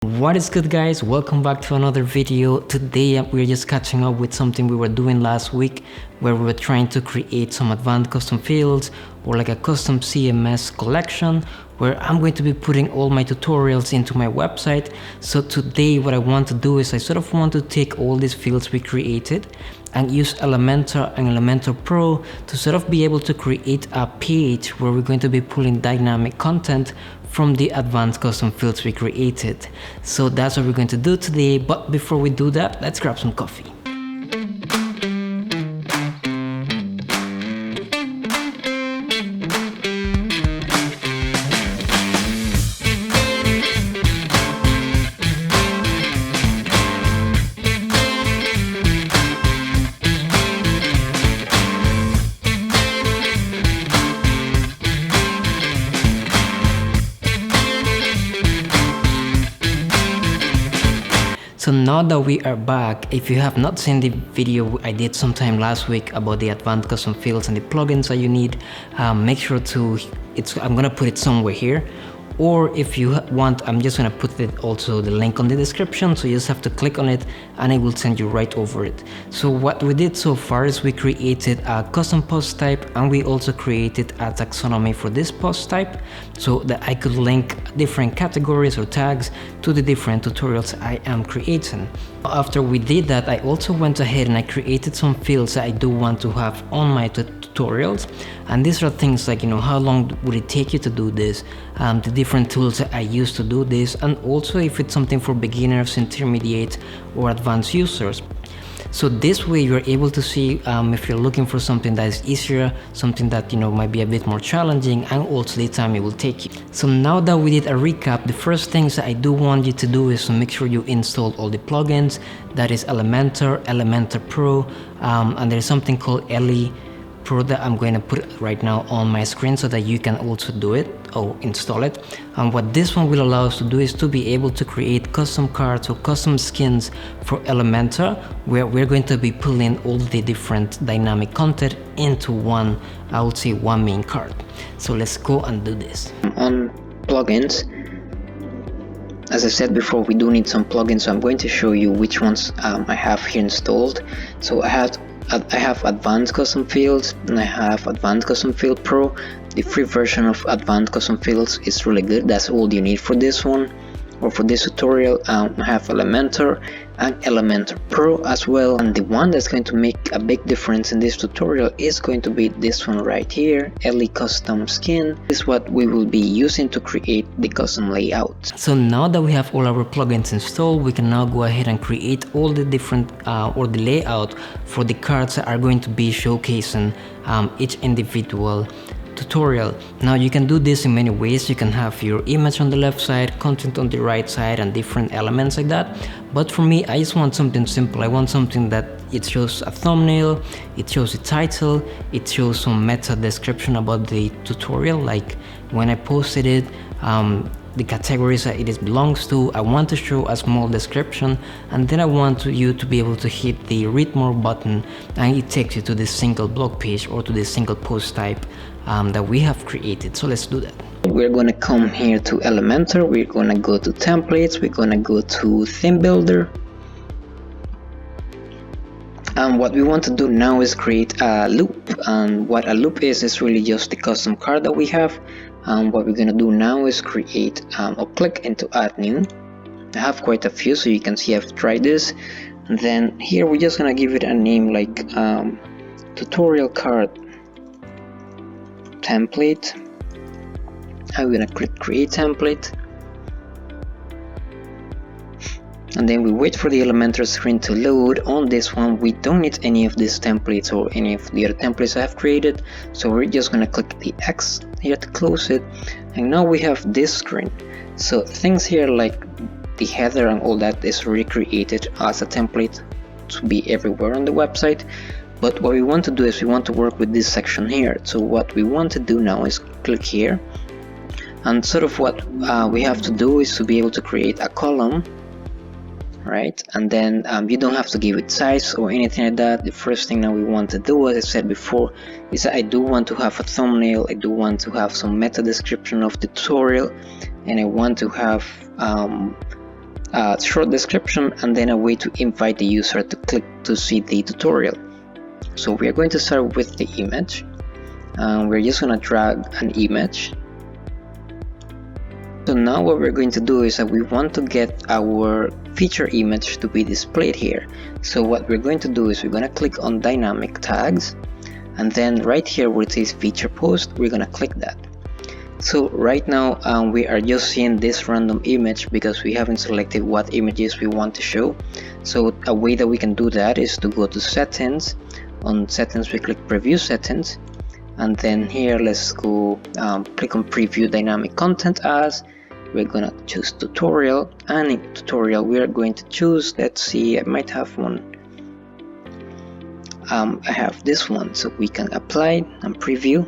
What is good, guys? Welcome back to another video. Today we're just catching up with something we were doing last week, where we were trying to create some advanced custom fields or like a custom CMS collection where I'm going to be putting all my tutorials into my website. So today what I want to do is I sort of want to take all these fields we created and use Elementor and Elementor Pro to sort of be able to create a page where we're going to be pulling dynamic content from the advanced custom fields we created. So that's what we're going to do today, but before we do that, let's grab some coffee. So now that we are back, if you have not seen the video I did sometime last week about the advanced custom fields and the plugins that you need, make sure to, I'm gonna put it somewhere here. Or if you want, I'm just gonna put it also the link on the description, so you just have to click on it and it will send you right over it. So what we did so far is we created a custom post type and we also created a taxonomy for this post type so that I could link different categories or tags to the different tutorials I am creating. After we did that, I also went ahead and I created some fields that I do want to have on my tutorials, and these are things like, how long would it take you to do this, the different tools that I use to do this, and also if it's something for beginners, intermediate, or advanced users. So this way you're able to see if you're looking for something that is easier, something that might be a bit more challenging, and also the time it will take you. So now that we did a recap, the first things that I do want you to do is to make sure you install all the plugins. That is Elementor, Elementor Pro, and there's something called Ele Pro that I'm going to put right now on my screen so that you can also do it or install it. And what this one will allow us to do is to be able to create custom cards or custom skins for Elementor, where we're going to be pulling all the different dynamic content into one, I would say one main card. So let's go and do this. On plugins, as I said before, we do need some plugins, so I'm going to show you which ones I have here installed. So I have Advanced Custom Fields and I have Advanced Custom Field Pro. The free version of Advanced Custom Fields is really good. That's all you need for this one or for this tutorial. I have Elementor and Elementor Pro as well, and the one that's going to make a big difference in this tutorial is going to be this one right here, Ele Custom Skin. This is what we will be using to create the custom layout. So now that we have all our plugins installed, we can now go ahead and create all the different or the layout for the cards that are going to be showcasing each individual tutorial. Now you can do this in many ways. You can have your image on the left side, content on the right side, and different elements like that. But for me, I just want something simple. I want something that it shows a thumbnail, it shows the title, it shows some meta description about the tutorial, like when I posted it, the categories that it belongs to. I want to show a small description, and then I want you to be able to hit the read more button and it takes you to this single blog page or to this single post type that we have created. So let's do that. We're going to come here to Elementor, we're going to go to templates, we're going to go to theme builder, and what we want to do now is create a loop. And what a loop is really just the custom card that we have. What we're going to do now is create or click into add new. I have quite a few, so you can see I've tried this. And then here we're just going to give it a name like tutorial card template. I'm going to click create template, and then we wait for the Elementor screen to load. On this one we don't need any of these templates or any of the other templates I have created, so we're just going to click the X here to close it, and now we have this screen. So things here like the header and all that is recreated as a template to be everywhere on the website. But what we want to do is we want to work with this section here. So what we want to do now is click here, and sort of what we have to do is to be able to create a column, right? And then you don't have to give it size or anything like that. The first thing that we want to do, as I said before, is that I do want to have a thumbnail, I do want to have some meta description of the tutorial, and I want to have a short description and then a way to invite the user to click to see the tutorial. So we are going to start with the image. We're just going to drag an image. So now what we're going to do is that we want to get our feature image to be displayed here. So what we're going to do is we're going to click on dynamic tags, and then right here where it says feature post, we're going to click that. So right now we are just seeing this random image because we haven't selected what images we want to show. So a way that we can do that is to go to settings. On settings we click preview settings, and then here let's go click on preview dynamic content as. We're gonna choose tutorial, and in tutorial we are going to choose, let's see, I might have one. I have this one, so we can apply and preview.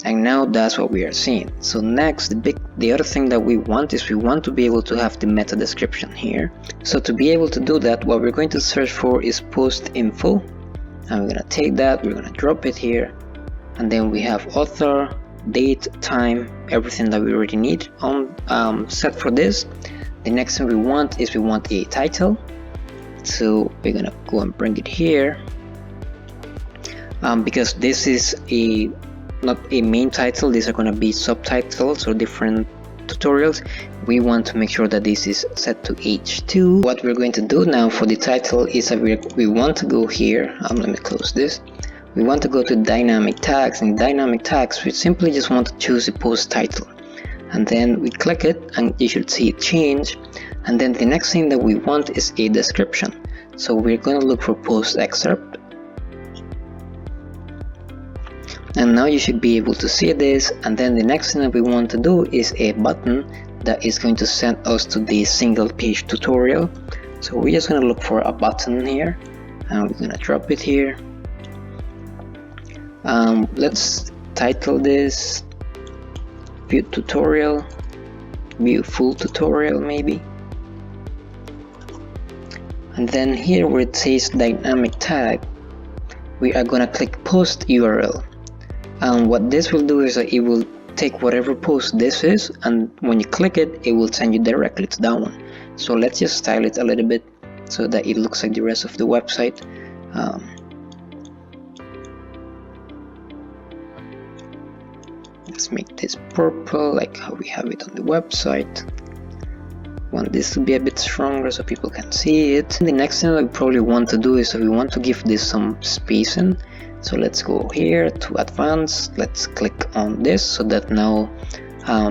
And now that's what we are seeing. So next, the other thing that we want is we want to be able to have the meta description here. So to be able to do that, what we're going to search for is post info, and we're gonna take that, we're gonna drop it here, and then we have author, date, time, everything that we already need on set for this. The next thing we want is we want a title, so we're gonna go and bring it here, because this is not a main title, these are going to be subtitles or different tutorials. We want to make sure that this is set to H2. What we're going to do now for the title is that we want to go here, let me close this. We want to go to dynamic tags. In dynamic tags we simply just want to choose the post title, and then we click it and you should see it change. And then the next thing that we want is a description, so we're going to look for post excerpt. And now you should be able to see this. And then the next thing that we want to do is a button that is going to send us to the single page tutorial. So we're just going to look for a button here, and we're going to drop it here. Let's title this view tutorial, view full tutorial maybe. And then here where it says dynamic tag, we are going to click post URL. And what this will do is that it will take whatever post this is, and when you click it, it will send you directly to that one. So let's just style it a little bit so that it looks like the rest of the website. Let's make this purple like how we have it on the website. Want this to be a bit stronger so people can see it. And the next thing that we probably want to do is that we want to give this some spacing. So let's go here to advanced, let's click on this so that now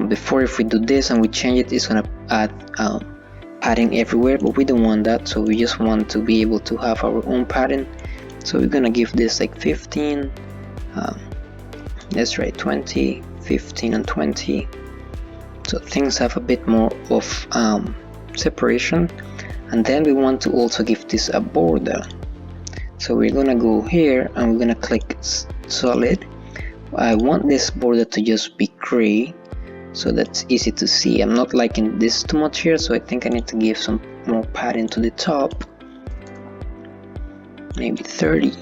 before, if we do this and we change it, it's gonna add padding everywhere, but we don't want that. So we just want to be able to have our own padding. So we're gonna give this like 15, let's try 20, 15 and 20, so things have a bit more of separation. And then we want to also give this a border. So we're gonna go here and we're gonna click solid. I want this border to just be gray so that's easy to see. I'm not liking this too much here, so I think I need to give some more padding to the top, maybe 30.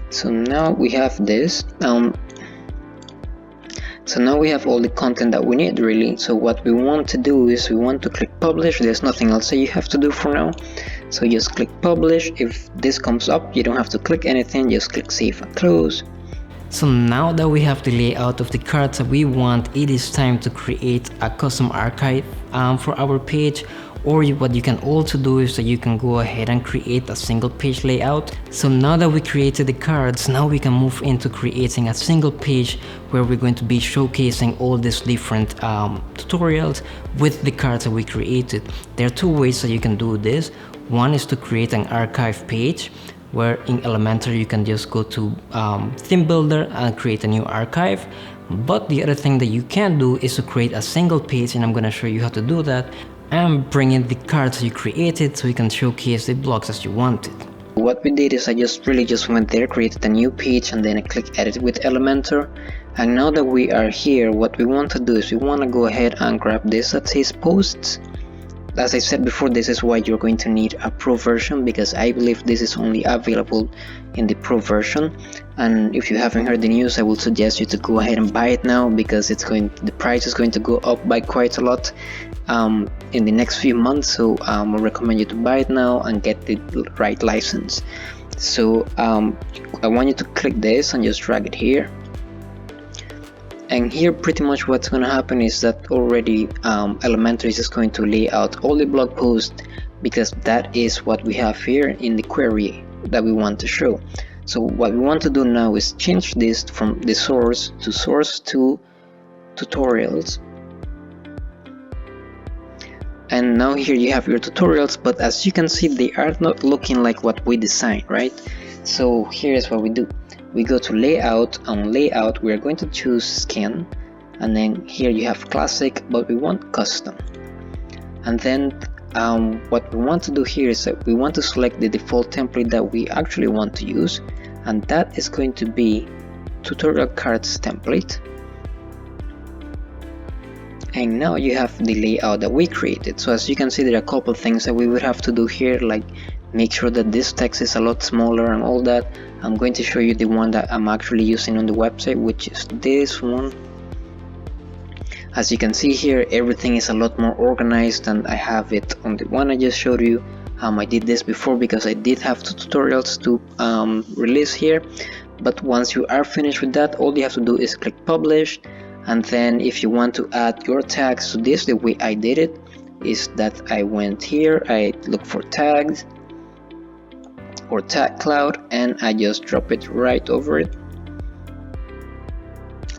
So now we have this. So now we have all the content that we need really. So what we want to do is we want to click publish. There's nothing else that you have to do for now. So just click publish. If this comes up, you don't have to click anything, just click save and close. So now that we have the layout of the cards that we want, it is time to create a custom archive for our page. Or what you can also do is that you can go ahead and create a single page layout. So now that we created the cards, now we can move into creating a single page where we're going to be showcasing all these different tutorials with the cards that we created. There are two ways that you can do this. One is to create an archive page, where in Elementor you can just go to theme builder and create a new archive. But the other thing that you can do is to create a single page, and I'm going to show you how to do that, and bring in the cards you created so you can showcase the blocks as you wanted. What we did is I just went there, created a new page, and then I click edit with Elementor. And now that we are here, what we want to do is we want to go ahead and grab this that says posts. as I said before, this is why you're going to need a pro version, because I believe this is only available in the pro version. And if you haven't heard the news, I will suggest you to go ahead and buy it now, because the price is going to go up by quite a lot in the next few months. So I recommend you to buy it now and get the right license. So I want you to click this and just drag it here. And here pretty much what's going to happen is that already Elementor is just going to lay out all the blog posts, because that is what we have here in the query that we want to show. So what we want to do now is change this from the source to tutorials. And now here you have your tutorials, but as you can see, they are not looking like what we designed, right? So here's what we do. We go to layout. On layout we are going to choose scan, and then here you have classic, but we want custom. And then what we want to do here is that we want to select the default template that we actually want to use, and that is going to be tutorial cards template. And now you have the layout that we created. So as you can see, there are a couple things that we would have to do here, like make sure that this text is a lot smaller and all that. I'm going to show you the one that I'm actually using on the website, which is this one. As you can see here, everything is a lot more organized, and I have it on the one I just showed you. I did this before because I did have two tutorials to release here. But once you are finished with that, all you have to do is click publish. And then if you want to add your tags to this, the way I did it is that I went here, I look for tags or tag cloud, and I just drop it right over it.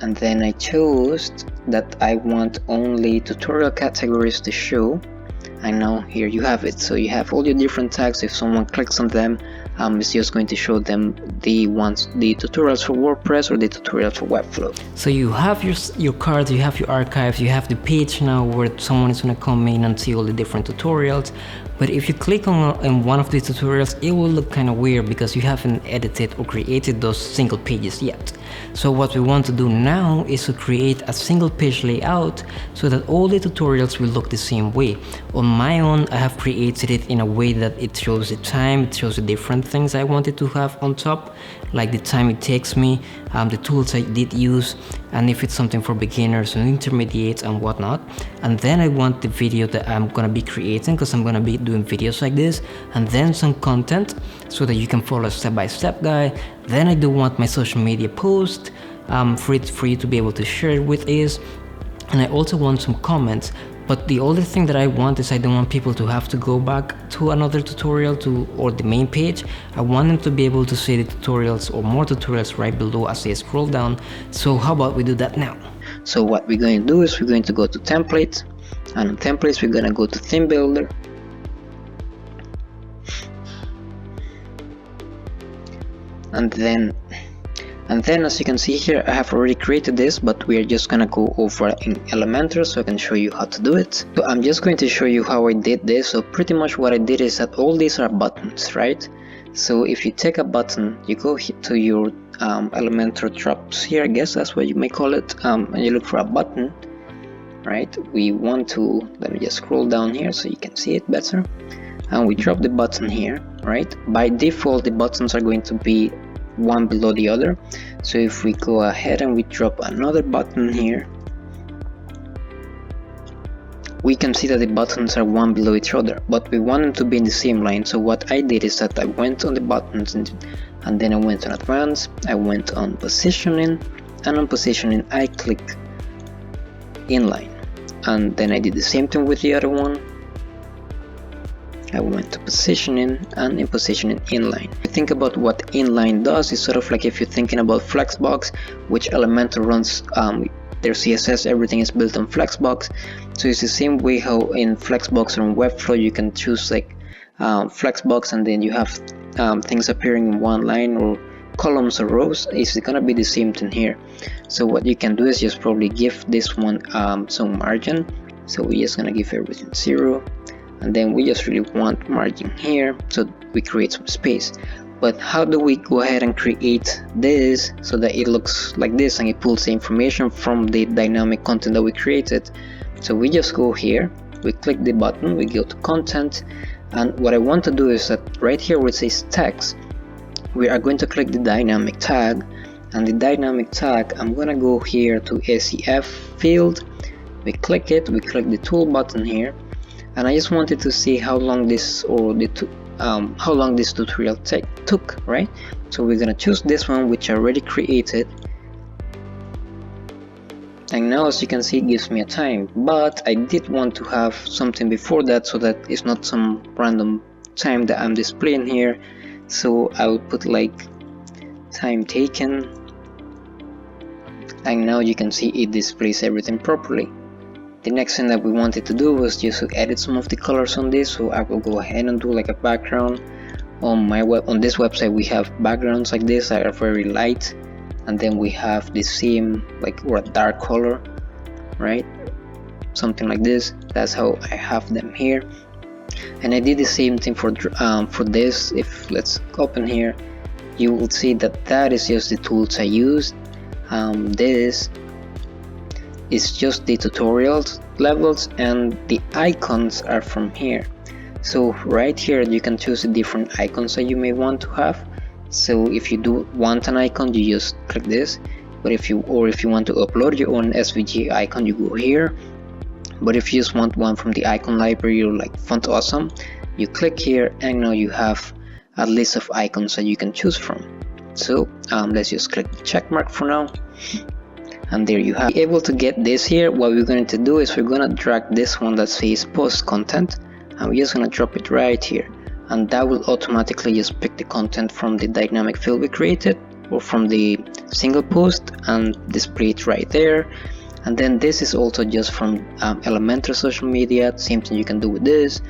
And then I chose that I want only tutorial categories to show, and now here you have it. So you have all your different tags. If someone clicks on them, it's just going to show them the tutorials for WordPress or the tutorials for Webflow. So you have your cards, you have your archives, you have the page now where someone is going to come in and see all the different tutorials. But if you click on one of these tutorials, it will look kind of weird because you haven't edited or created those single pages yet. So what we want to do now is to create a single page layout so that all the tutorials will look the same way. On my own, I have created it in a way that it shows the time, it shows the different things I wanted to have on top, like the time it takes me, the tools I did use, and if it's something for beginners and intermediates and whatnot. And then I want the video that I'm gonna be creating, because I'm gonna be doing videos like this, and then some content so that you can follow a step-by-step guide. Then I do want my social media post for you to be able to share it with is, and I also want some comments. But the only thing that I want is I don't want people to have to go back to another tutorial or the main page. I want them to be able to see the tutorials or more tutorials right below as they scroll down. So how about we do that now? So what we're going to do is we're going to go to templates, and on templates we're going to go to theme builder. And then as you can see here, I have already created this, but we are just gonna go over in Elementor so I can show you how to do it. So I'm just going to show you how I did this. So pretty much what I did is that all these are buttons, right? So if you take a button, you go to your Elementor drops here, I guess that's what you may call it, and you look for a button, right? We want to, let me just scroll down here so you can see it better, and we drop the button here, right? By default, the buttons are going to be one below the other. So if we go ahead and we drop another button here, we can see that the buttons are one below each other, but we want them to be in the same line. So what I did is that I went on the buttons and then I went on advanced, I went on positioning, and on positioning I clicked inline, and then I did the same thing with the other one. I went to positioning, and in positioning inline. Think about what inline does. It's sort of like if you're thinking about Flexbox, which Elementor runs their CSS, everything is built on Flexbox. So it's the same way how in Flexbox or in Webflow you can choose like Flexbox, and then you have things appearing in one line or columns or rows. It's gonna be the same thing here. So what you can do is just probably give this one some margin. So we're just gonna give everything 0. And then we just really want margin here, so we create some space. But how do we go ahead and create this so that it looks like this and it pulls the information from the dynamic content that we created? So we just go here we click the button, we go to content, and what I want to do is that right here where it says text, we are going to click the dynamic tag, and the dynamic tag, I'm gonna go here to ACF field, we click it, we click the tool button here, and I just wanted to see how long this how long this tutorial took, right? So we're gonna choose this one, which I already created, and now as you can see it gives me a time, but I did want to have something before that so that it's not some random time that I'm displaying here. So I will put like time taken, and now you can see it displays everything properly. The next thing that we wanted to do was just to edit some of the colors on this, so I will go ahead and do like a background. On this website we have backgrounds like this that are very light, and then we have the same like or a dark color, right? Something like this. That's how I have them here. And I did the same thing for this. If let's open here, you will see that that is just the tools I used. This is just the tutorials levels, and the icons are from here. So right here you can choose the different icons that you may want to have. So if you do want an icon, you just click this, but if you want to upload your own SVG icon, you go here. But if you just want one from the icon library or like Font Awesome, you click here, and now you have a list of icons that you can choose from. So let's just click the check mark for now, and there you have. Able to get this here, what we're going to do is we're going to drag this one that says post content, and we're just going to drop it right here, and that will automatically just pick the content from the dynamic field we created or from the single post and display it right there. And then this is also just from Elementor social media, same thing you can do with this.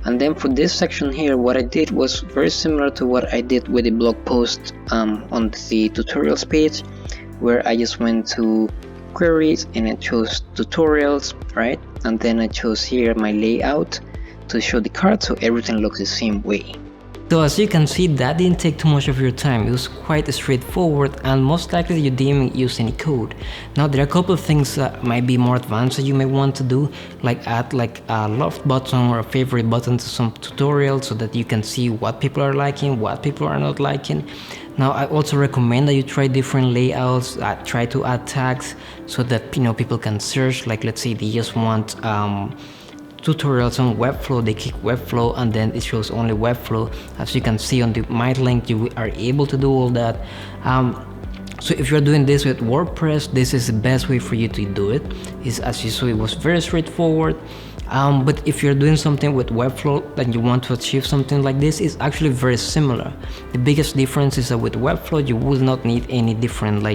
And then for this section here, what I did was very similar to what I did with the blog post on the tutorials page, where I just went to queries and I chose tutorials, right? And then I chose here my layout to show the card so everything looks the same way. So as you can see, that didn't take too much of your time. It was quite straightforward, and most likely you didn't use any code. Now there are a couple of things that might be more advanced that you may want to do, like add like a love button or a favorite button to some tutorials so that you can see what people are liking, what people are not liking. Now I also recommend that you try different layouts, try to add tags so that people can search. Like let's say they just want tutorials on Webflow, they click Webflow and then it shows only Webflow. As you can see on my link, you are able to do all that. So if you're doing this with WordPress, this is the best way for you to do it. As you saw, it was very straightforward. But if you're doing something with Webflow and you want to achieve something like this, it's actually very similar. The biggest difference is that with Webflow you will not need any different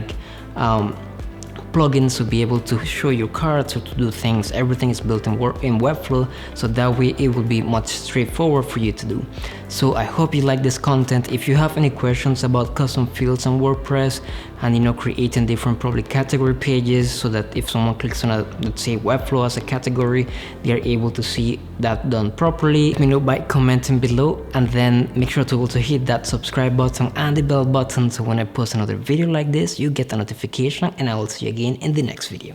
plugins to be able to show your cards or to do things. Everything is built in Webflow, so that way it will be much straightforward for you to do. So I hope you like this content. If you have any questions about custom fields on WordPress and creating different probably category pages so that if someone clicks on let's say Webflow as a category, they are able to see that done properly, let me know by commenting below, and then make sure to also hit that subscribe button and the bell button so when I post another video like this you get a notification, and I will see you again in the next video.